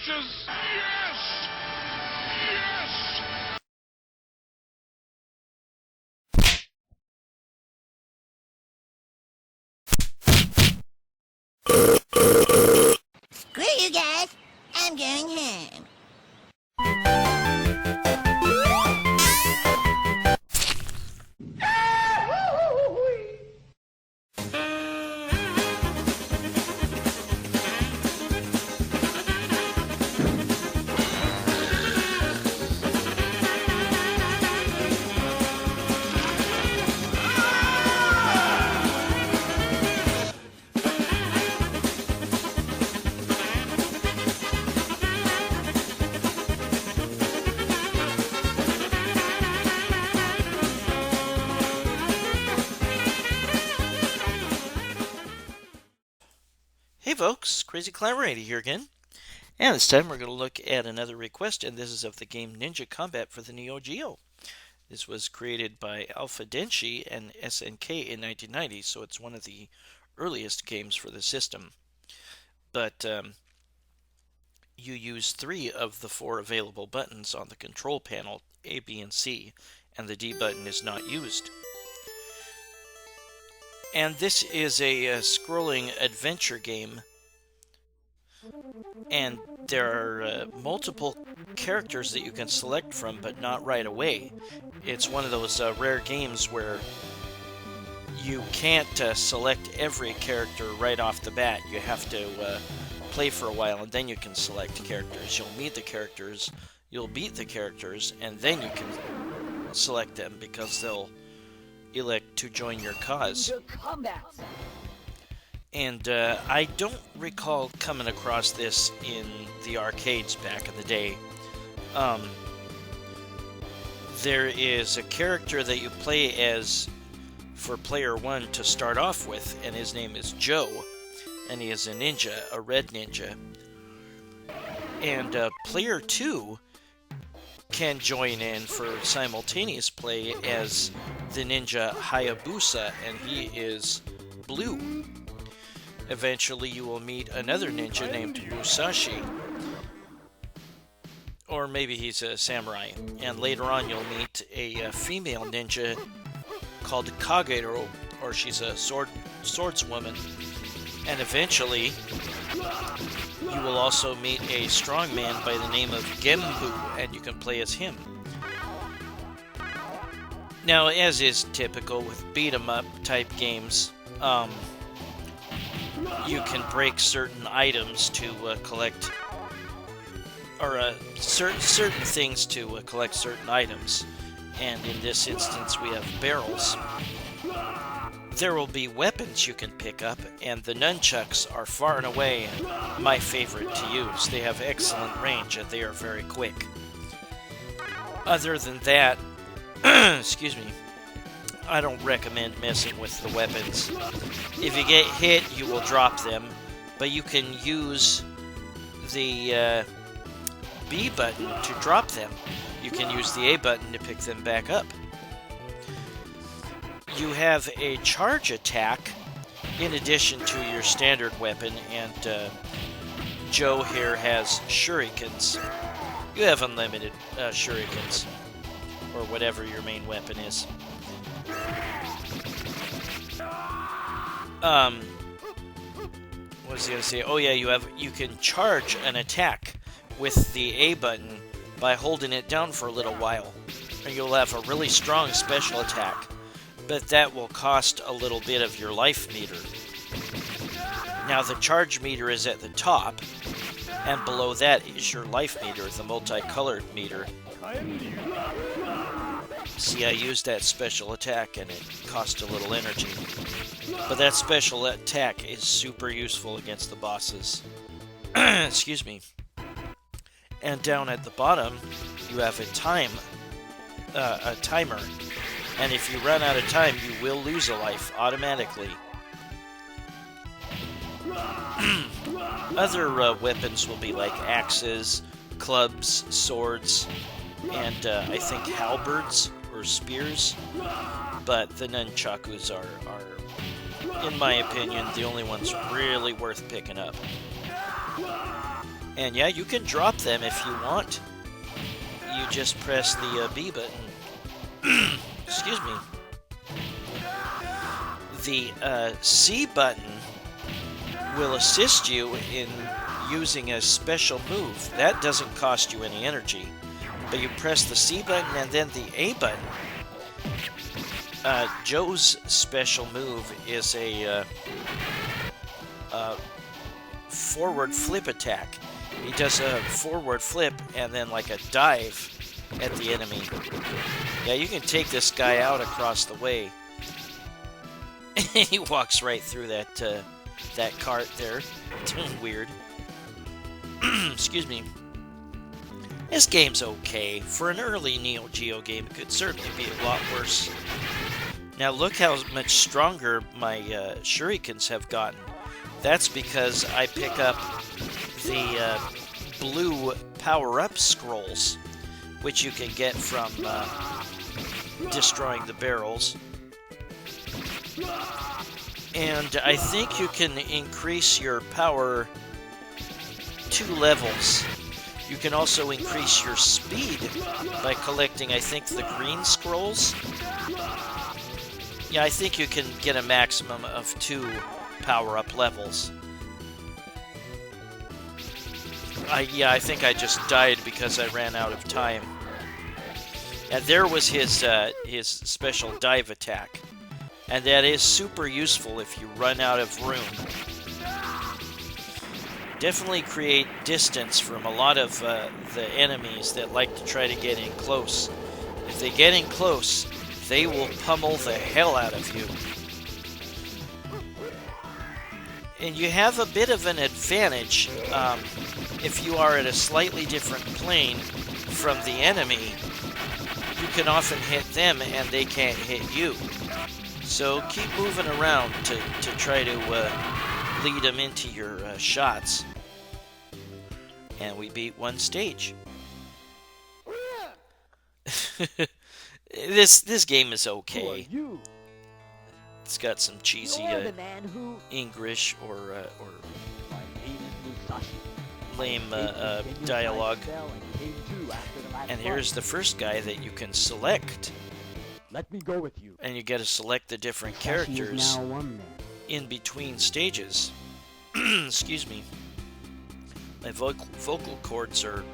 bitches! Yes! Yes! Screw you guys. I'm going home. Hey folks, Crazy Climber 80 here again, and this time we're going to look at another request, and this is of the game Ninja Combat for the NEO GEO. This was created by Alpha Denshi and SNK in 1990, so it's one of the earliest games for the system. But you use 3 of the 4 available buttons on the control panel, A, B, and C, and the D button is not used. And this is a scrolling adventure game, and there are multiple characters that you can select from, but not right away. It's one of those rare games where you can't select every character right off the bat. You have to play for a while, and then you can select characters. You'll meet the characters, you'll beat the characters, and then you can select them because they'll elect to join your cause. And I don't recall coming across this in the arcades back in the day. There is a character that you play as for player 1 to start off with, and his name is Joe, and he is a ninja, a red ninja. And player 2 can join in for simultaneous play as the ninja Hayabusa, and he is blue. Eventually you will meet another ninja named Musashi, or maybe he's a samurai, and later on you'll meet a female ninja called Kagero, or she's a swordswoman, and eventually you will also meet a strongman by the name of Gembu, and you can play as him. Now, as is typical with beat-em-up type games, you can break certain items to collect, or certain things to collect certain items. And in this instance, we have barrels. There will be weapons you can pick up, and the nunchucks are far and away my favorite to use. They have excellent range, and they are very quick. Other than that, excuse me, I don't recommend messing with the weapons. If you get hit, you will drop them, but you can use the B button to drop them. You can use the A button to pick them back up. You have a charge attack in addition to your standard weapon, and Joe here has shurikens. You have unlimited shurikens, or whatever your main weapon is. What was I going to say? Oh yeah, you can charge an attack with the A button by holding it down for a little while, and you'll have a really strong special attack, but that will cost a little bit of your life meter. Now the charge meter is at the top, and below that is your life meter, the multicolored meter. See, I used that special attack and it cost a little energy. But that special attack is super useful against the bosses. Excuse me. And down at the bottom, you have a timer. And if you run out of time, you will lose a life automatically. Other weapons will be like axes, clubs, swords, and I think halberds or spears. But the nunchakus are, in my opinion, the only ones really worth picking up. And yeah, you can drop them if you want. You just press the B button. Excuse me. The C button will assist you in using a special move. That doesn't cost you any energy. But you press the C button and then the A button. Joe's special move is a forward flip attack. He does a forward flip and then like a dive at the enemy. Yeah, you can take this guy out across the way. He walks right through that cart there. It's weird. Excuse me. This game's okay. For an early Neo Geo game, it could certainly be a lot worse. Now look how much stronger my shurikens have gotten. That's because I pick up the blue power-up scrolls, which you can get from destroying the barrels. And I think you can increase your power 2 levels. You can also increase your speed by collecting, I think, the green scrolls. Yeah, I think you can get a maximum of 2 power-up levels. I think I just died because I ran out of time. And there was his special dive attack. And that is super useful if you run out of room. Definitely create distance from a lot of the enemies that like to try to get in close. If they get in close, they will pummel the hell out of you. And you have a bit of an advantage if you are at a slightly different plane from the enemy. You can often hit them and they can't hit you. So keep moving around to try to lead them into your shots. And we beat 1 stage. This game is okay. It's got some cheesy English or lame dialogue. And here's the first guy that you can select. Let me go with you. And you get to select the different characters in between stages. Excuse me. My vocal cords are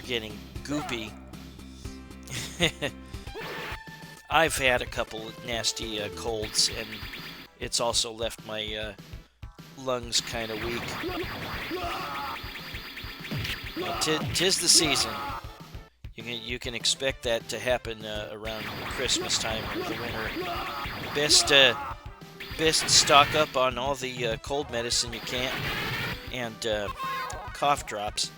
getting goopy. I've had a couple of nasty colds, and it's also left my lungs kind of weak. Tis the season. You can expect that to happen around Christmas time or the winter. Best stock up on all the cold medicine you can, and cough drops.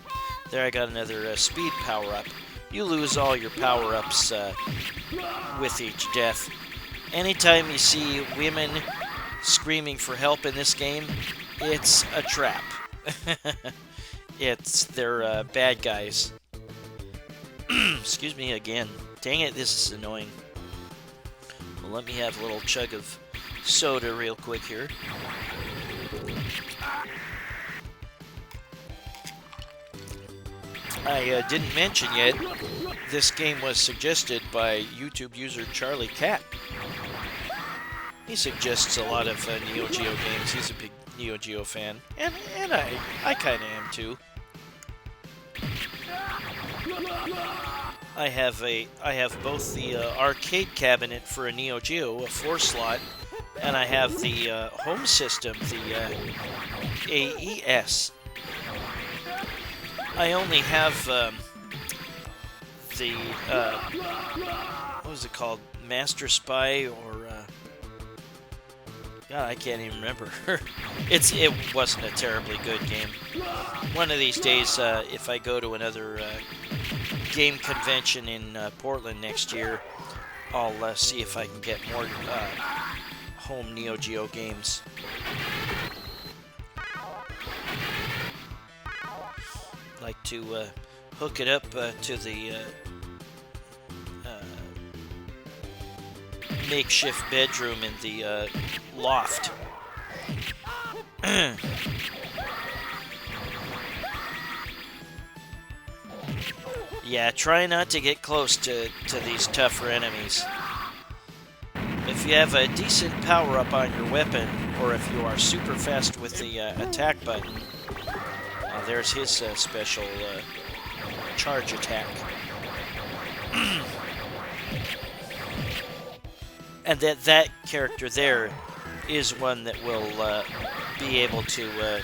There, I got another speed power up. You lose all your power ups with each death. Anytime you see women screaming for help in this game, it's a trap. They're bad guys. Excuse me again. Dang it, this is annoying. Well, let me have a little chug of soda real quick here. I didn't mention yet, this game was suggested by YouTube user Charlie Cat. He suggests a lot of Neo Geo games. He's a big Neo Geo fan, and I kind of am too. I have both the arcade cabinet for a Neo Geo, a 4-slot, and I have the home system, the AES. I only have the what was it called, Master Spy, or God, I can't even remember. It wasn't a terribly good game. One of these days, if I go to another game convention in Portland next year, I'll see if I can get more home Neo Geo games. Like to hook it up to the makeshift bedroom in the loft. Yeah, try not to get close to these tougher enemies. If you have a decent power-up on your weapon, or if you are super fast with the attack button, there's his special charge attack. And that character there is one that will be able to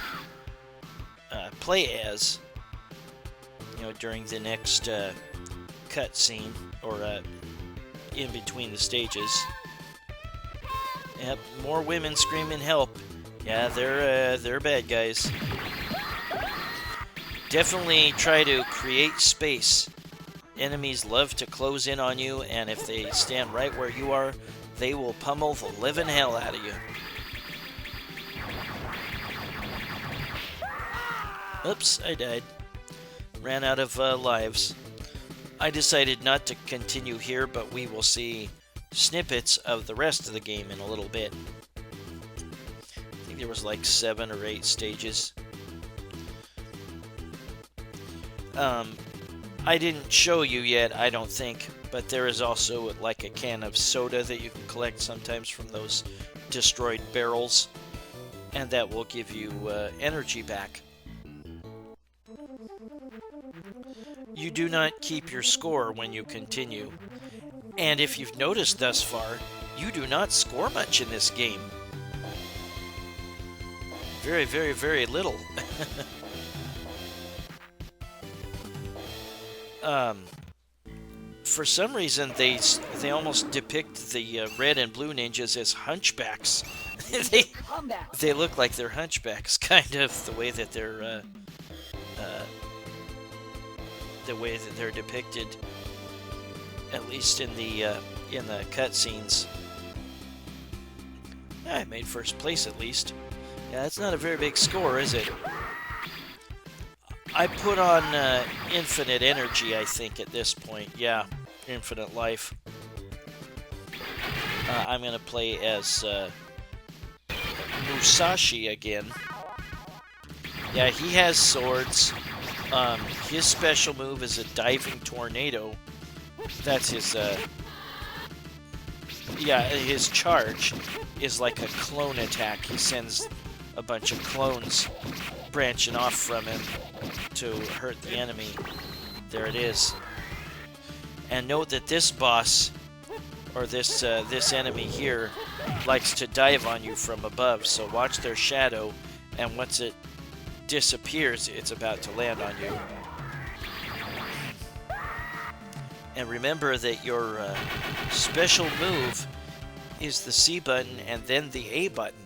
play as, during the next cutscene, or in between the stages. Yep, more women screaming help. Yeah, they're bad guys. Definitely try to create space. Enemies love to close in on you, and if they stand right where you are, they will pummel the living hell out of you. Oops, I died. Ran out of lives. I decided not to continue here, but we will see snippets of the rest of the game in a little bit. I think there was like 7 or 8 stages. I didn't show you yet, I don't think, but there is also like a can of soda that you can collect sometimes from those destroyed barrels, and that will give you energy back. You do not keep your score when you continue, and if you've noticed thus far, you do not score much in this game. Very, very, very little. For some reason, they almost depict the red and blue ninjas as hunchbacks. they look like they're hunchbacks, kind of, the way that they're depicted, at least in the cutscenes. I made first place at least. Yeah, that's not a very big score, is it? I put on infinite energy, I think, at this point. Yeah, infinite life. I'm going to play as Musashi again. Yeah, he has swords. His special move is a diving tornado. That's his... his charge is like a clone attack. He sends a bunch of clones branching off from him to hurt the enemy. There it is. And note that this boss, or this enemy here, likes to dive on you from above, so watch their shadow, and once it disappears, it's about to land on you. And remember that your special move is the C button and then the A button.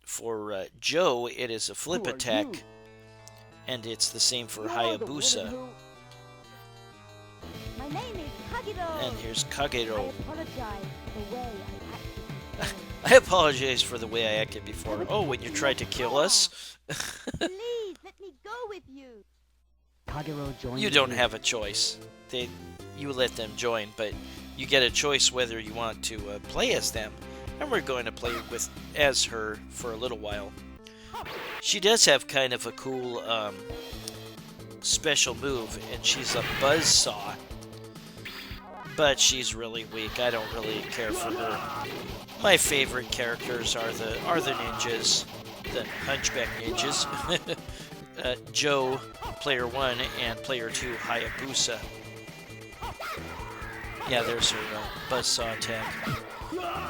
For Joe, it is a flip attack, and it's the same for Hayabusa. My name is Kagero. And here's Kagero. I apologize for the way I acted before. I apologize for the way I acted before. Oh, when you tried to kill us? Please, let me go with you. Kagero joined You don't have a choice. You let them join, but you get a choice whether you want to play as them. And we're going to play as her for a little while. She does have kind of a cool special move, and she's a buzzsaw. But she's really weak. I don't really care for her. My favorite characters are the ninjas, the hunchback ninjas. Joe, player 1, and player 2, Hayabusa. Yeah, there's her buzzsaw attack.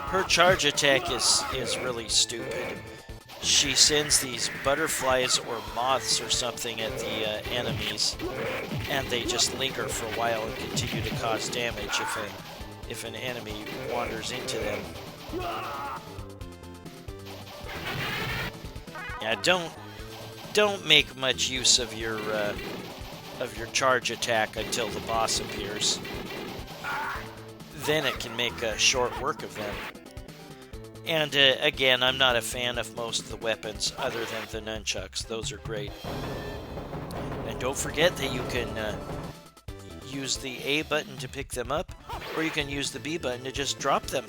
Her charge attack is really stupid. She sends these butterflies or moths or something at the enemies, and they just linger for a while and continue to cause damage if an enemy wanders into them. Yeah, don't make much use of your charge attack until the boss appears. Then it can make short work of them. And again, I'm not a fan of most of the weapons other than the nunchucks. Those are great. And don't forget that you can use the A button to pick them up, or you can use the B button to just drop them.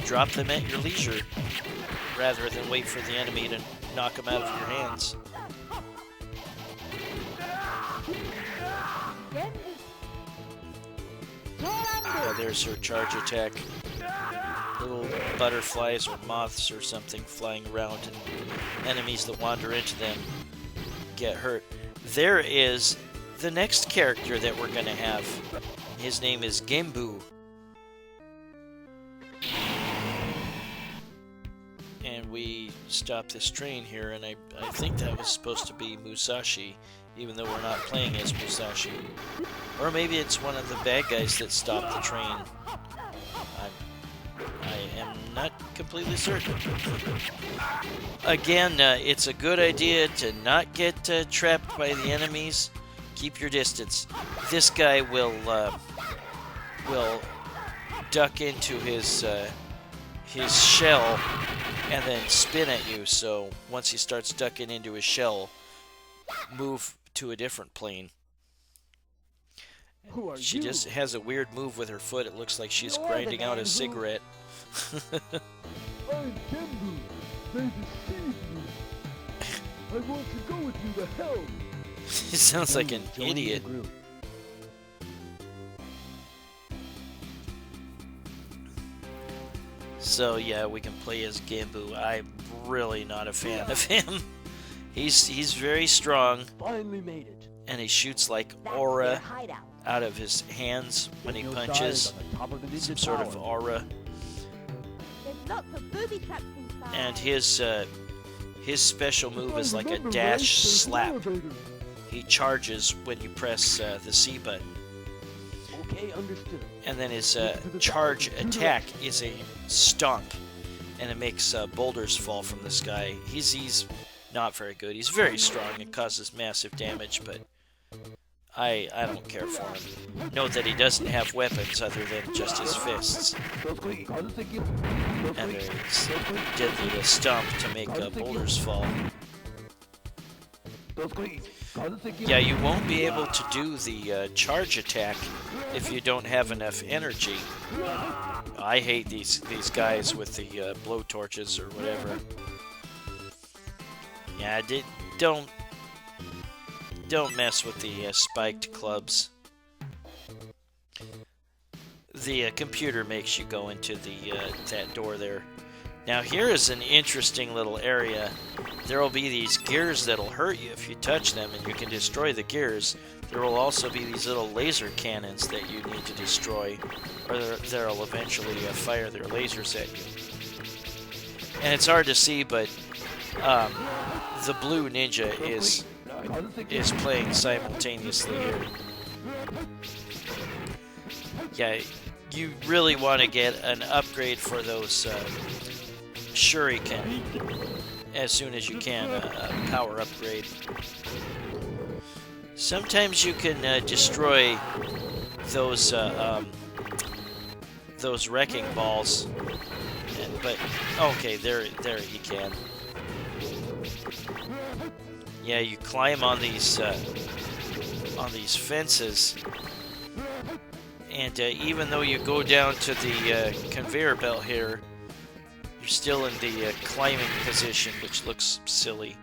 Drop them at your leisure, rather than wait for the enemy to knock them out of your hands. Yeah, there's her charge attack. Little butterflies or moths or something flying around, and enemies that wander into them get hurt. There is the next character that we're going to have. His name is Gembu. And we stopped this train here, and I think that was supposed to be Musashi, even though we're not playing as Musashi. Or maybe it's one of the bad guys that stopped the train. I am not completely certain. Again, it's a good idea to not get trapped by the enemies. Keep your distance. This guy will duck into his shell and then spin at you. So once he starts ducking into his shell, move to a different plane. She just has a weird move with her foot. It looks like she's grinding out a cigarette. I'm Gembu. They deceived me. I want to go with you to hell. He sounds like an idiot. So yeah, we can play as Gembu. I'm really not a fan of him. He's very strong. Finally made it. And he shoots like aura out of his hands when he punches. Some sort of aura. And his special move is like a dash slap. He charges when you press the C button. Okay, understood. And then his charge attack is a stomp, and it makes boulders fall from the sky. He's not very good. He's very strong and causes massive damage, but I don't care for him. Note that he doesn't have weapons other than just his fists. And there's deadly stomp to make boulders fall. Yeah, you won't be able to do the charge attack if you don't have enough energy. I hate these guys with the blowtorches or whatever. Yeah, don't mess with the spiked clubs. The computer makes you go into that door there. Now here is an interesting little area. There will be these gears that'll hurt you if you touch them, and you can destroy the gears. There will also be these little laser cannons that you need to destroy, or they'll eventually fire their lasers at you. And it's hard to see, but the blue ninja is playing simultaneously here. Yeah, you really want to get an upgrade for those shuriken as soon as you can, a power upgrade. Sometimes you can destroy those wrecking balls, but okay, there you can. Yeah, you climb on these fences, and even though you go down to the conveyor belt here, you're still in the climbing position, which looks silly.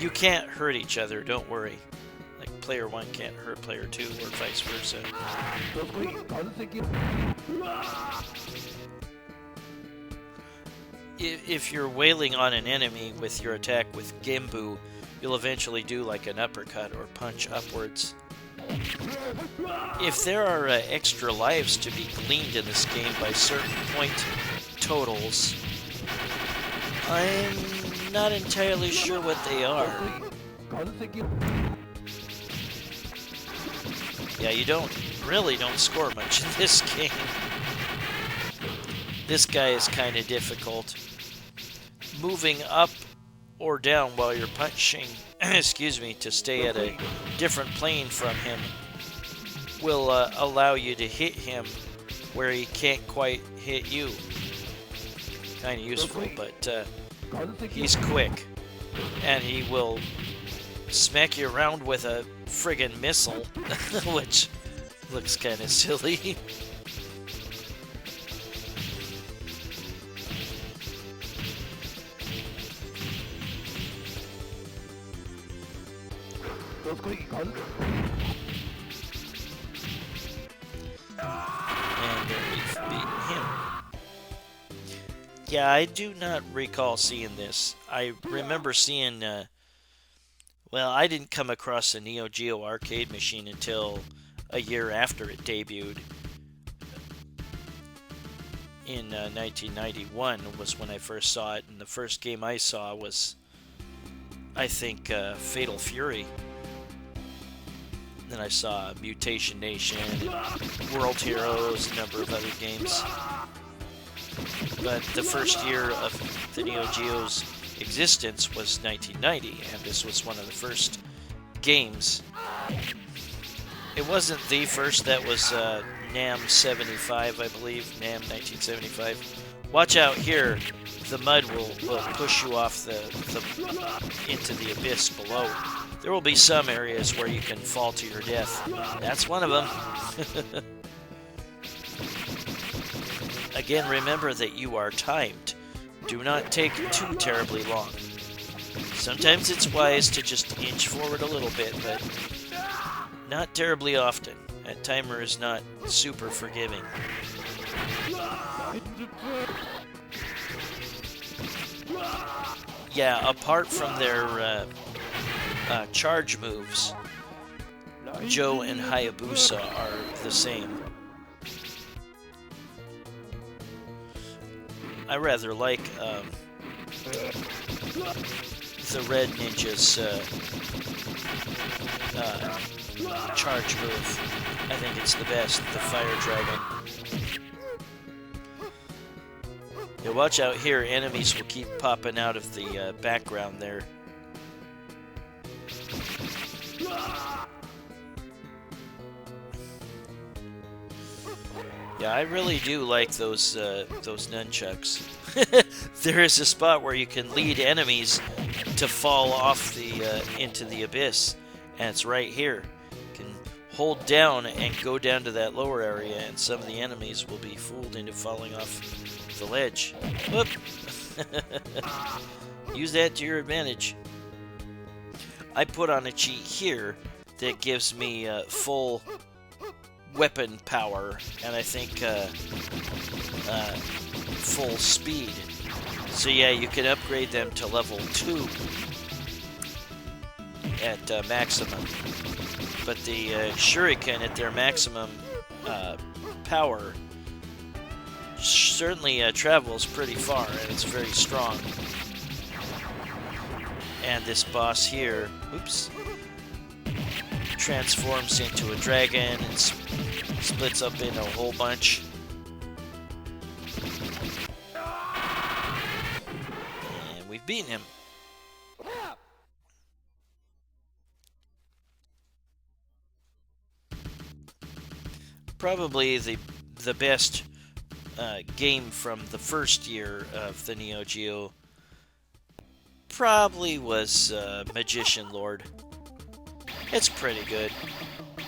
You can't hurt each other, don't worry. Like, player 1 can't hurt player 2, or vice versa. If you're wailing on an enemy with your attack with Gembu, you'll eventually do like an uppercut or punch upwards. If there are extra lives to be gleaned in this game by certain point totals, I'm not entirely sure what they are. Yeah, you really don't score much in this game. This guy is kind of difficult. Moving up or down while you're punching, excuse me, to stay at a different plane from him will allow you to hit him where he can't quite hit you. Kind of useful, but he's quick, and he will smack you around with a friggin' missile, which looks kind of silly. And we've beaten him. Yeah, I do not recall seeing this. I remember seeing, well, I didn't come across a Neo Geo arcade machine until a year after it debuted. In 1991 was when I first saw it, and the first game I saw was, I think, Fatal Fury. Then I saw Mutation Nation, and World Heroes, a number of other games. But the first year of the Neo Geo's existence was 1990, and this was one of the first games. It wasn't the first, that was NAM 75, I believe, NAM 1975. Watch out here, the mud will push you off into the abyss below. There will be some areas where you can fall to your death. That's one of them. Again, remember that you are timed. Do not take too terribly long. Sometimes it's wise to just inch forward a little bit, but not terribly often. That timer is not super forgiving. Yeah, apart from their charge moves, Joe and Hayabusa are the same. I rather like the Red Ninja's charge move. I think it's the best, the Fire Dragon. Yeah, watch out here, enemies will keep popping out of the background there. Yeah, I really do like those nunchucks. There is a spot where you can lead enemies to fall off into the abyss, and it's right here. You can hold down and go down to that lower area, and some of the enemies will be fooled into falling off the ledge. Whoop! Use that to your advantage. I put on a cheat here that gives me full weapon power, and I think full speed. So yeah, you can upgrade them to level 2 at maximum. But the shuriken at their maximum power certainly travels pretty far, and it's very strong. And this boss here, oops, transforms into a dragon and splits up in a whole bunch. And we've beaten him. Probably the best game from the first year of the Neo Geo probably was Magician Lord. It's pretty good.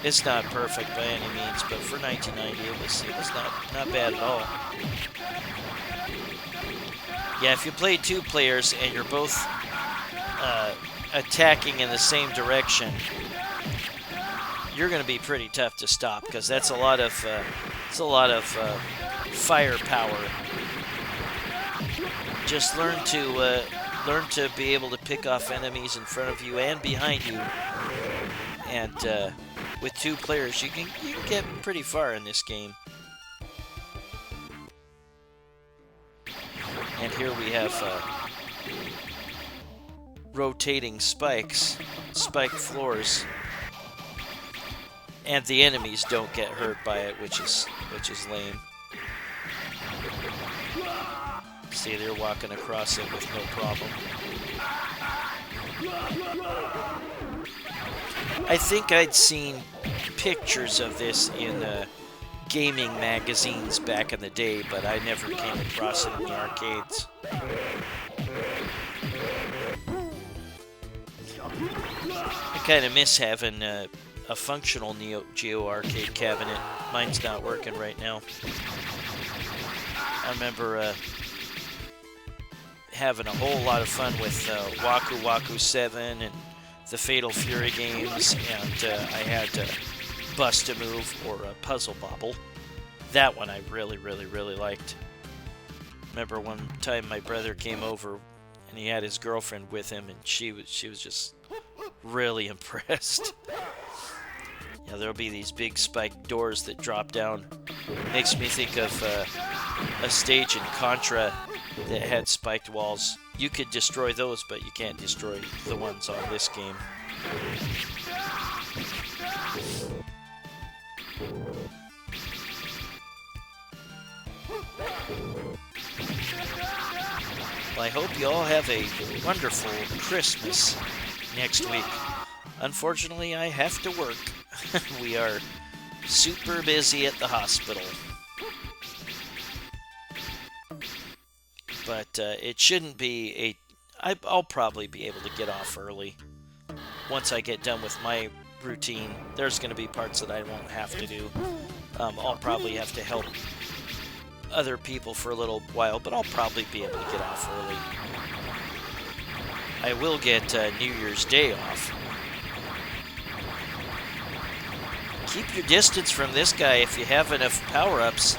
It's not perfect by any means, but for 1990 it was not bad at all. Yeah, if you play 2 players and you're both attacking in the same direction, you're going to be pretty tough to stop, because that's a lot of firepower. Just learn to be able to pick off enemies in front of you and behind you. And with 2 players, you can get pretty far in this game. And here we have rotating spikes, spiked floors, and the enemies don't get hurt by it, which is lame. See, they're walking across it with no problem. I think I'd seen pictures of this in gaming magazines back in the day, but I never came across it in the arcades. I kind of miss having a functional Neo Geo arcade cabinet. Mine's not working right now. I remember having a whole lot of fun with Waku Waku 7 and the Fatal Fury games, and I had Bust a Move or a Puzzle Bobble. That one I really, really, really liked. Remember one time my brother came over and he had his girlfriend with him, and she was just really impressed. Yeah, there'll be these big spiked doors that drop down. Makes me think of a stage in Contra that had spiked walls. You could destroy those, but you can't destroy the ones on this game. Well, I hope you all have a wonderful Christmas next week. Unfortunately, I have to work. We are super busy at the hospital. But it shouldn't be I'll probably be able to get off early. Once I get done with my routine, there's going to be parts that I won't have to do. I'll probably have to help other people for a little while, but I'll probably be able to get off early. I will get New Year's Day off. Keep your distance from this guy if you have enough power-ups.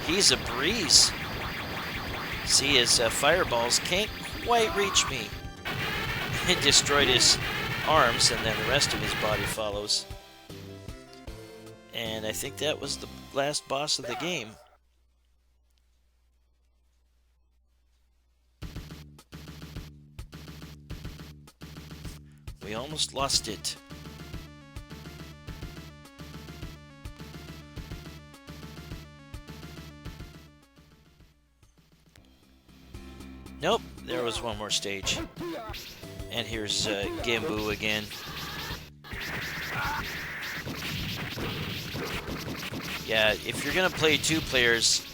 He's a breeze. See, his fireballs can't quite reach me. It destroyed his arms, and then the rest of his body follows. And I think that was the last boss of the game. We almost lost it. Nope, there was one more stage. And here's Gembu again. Yeah, if you're gonna play two players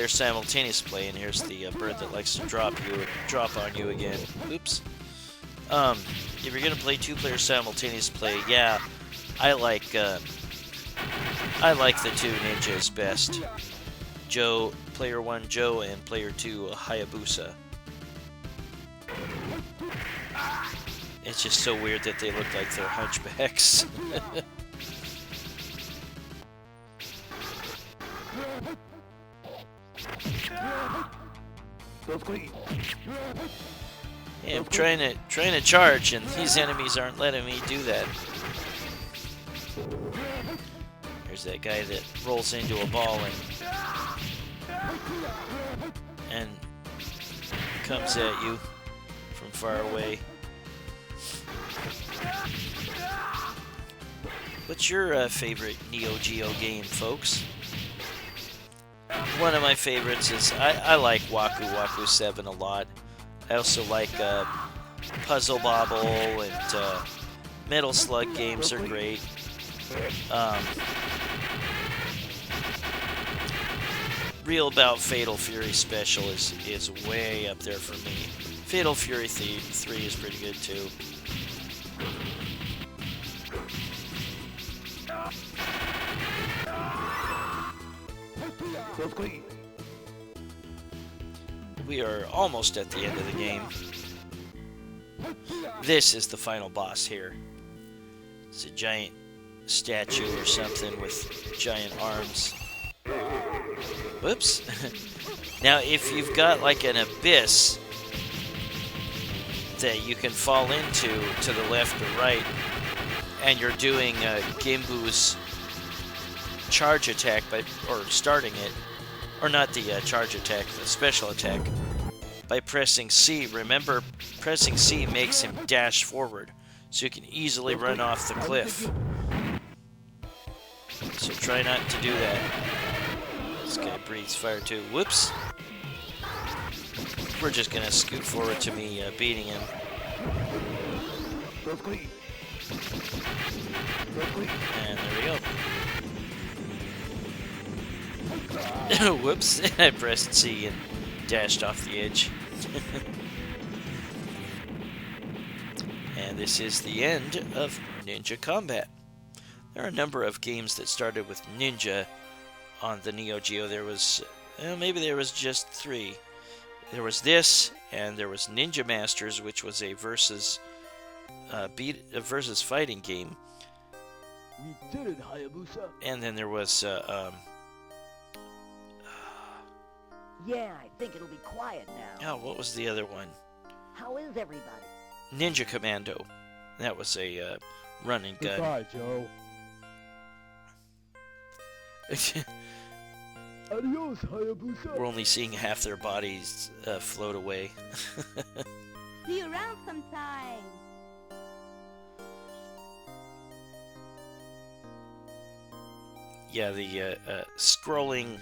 simultaneous play, and here's the bird that likes to drop on you again. Oops. If you're gonna play two players simultaneous play, yeah, I like the two ninjas best. Player 1 Joe and player 2 Hayabusa. It's just so weird that they look like they're hunchbacks. Yeah, I'm trying to charge, and these enemies aren't letting me do that. There's that guy that rolls into a ball and comes at you from far away. What's your favorite Neo Geo game, folks? One of my favorites is I like Waku Waku 7 a lot. I also like Puzzle Bobble, and Metal Slug games are great. Real About Fatal Fury Special is way up there for me. Fatal Fury 3 is pretty good too. We are almost at the end of the game. This is the final boss here. It's a giant statue or something with giant arms. Whoops. Now, if you've got like an abyss that you can fall into to the left or right, and you're doing Gembu's charge attack or starting it, or not the charge attack, the special attack, by pressing C. Remember, pressing C makes him dash forward, so you can easily run off the cliff. So try not to do that. This guy breathes fire too. Whoops. We're just gonna scoot forward to me beating him. And there we go. Whoops, I pressed C and dashed off the edge. And this is the end of Ninja Combat. There are a number of games that started with Ninja on the Neo Geo. There was, maybe there was just 3. There was this, and there was Ninja Masters, which was a versus versus fighting game. We did it, Hayabusa. And then there was Yeah, I think it'll be quiet now. oh, what was the other one? How is everybody? Ninja Commando. That was a run and gun. Goodbye, Joe. Adios, Hayabusa. We're only seeing half their bodies float away. See you around sometime. Yeah, the scrolling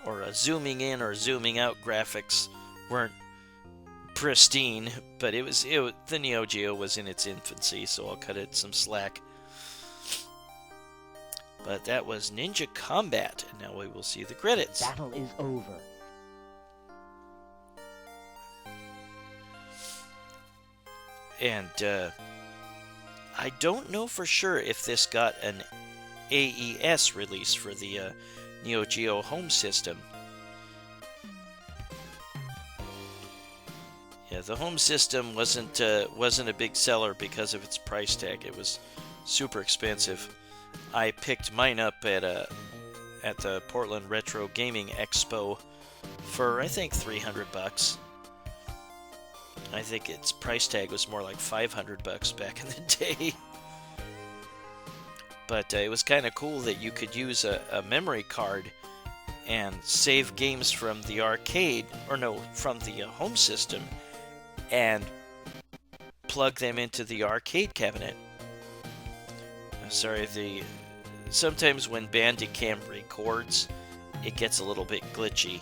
or zooming in or zooming out graphics weren't pristine, but the Neo Geo was in its infancy, so I'll cut it some slack. But that was Ninja Combat, and now we will see the credits. Battle is over. And I don't know for sure if this got an AES release for the Neo Geo home system. Yeah, the home system wasn't a big seller because of its price tag. It was super expensive. I picked mine up at the Portland Retro Gaming Expo for I think $300. I think its price tag was more like $500 back in the day. But it was kind of cool that you could use a memory card and save games from the arcade, or no, from the home system, and plug them into the arcade cabinet. Sorry, sometimes when Bandicam records, it gets a little bit glitchy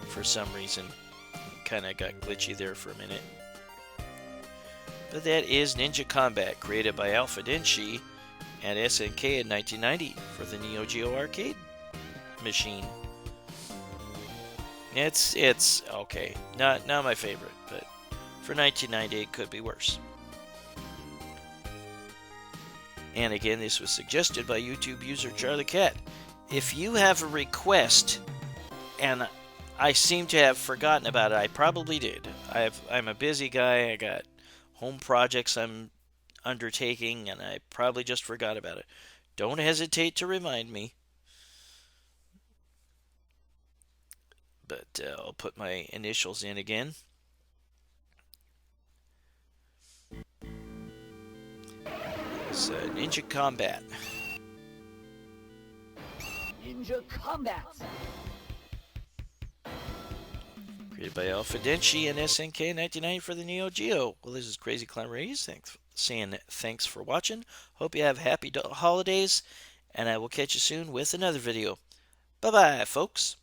for some reason. Kind of got glitchy there for a minute. But that is Ninja Combat, created by Alpha Denshi and SNK in 1990 for the Neo Geo arcade machine. It's okay. Not my favorite, but for 1990 it could be worse. And again, this was suggested by YouTube user Charlie Cat. If you have a request, and I seem to have forgotten about it, I probably did. I'm a busy guy. I got home projects I'm undertaking, and I probably just forgot about it. Don't hesitate to remind me. But I'll put my initials in again. It's Ninja Combat. Ninja Combat! Created by Alpha Denshi and SNK in 1990 for the Neo Geo. Well, this is Crazy Clown Ray's saying thanks for watching. Hope you have happy holidays, and I will catch you soon with another video. Bye-bye, folks.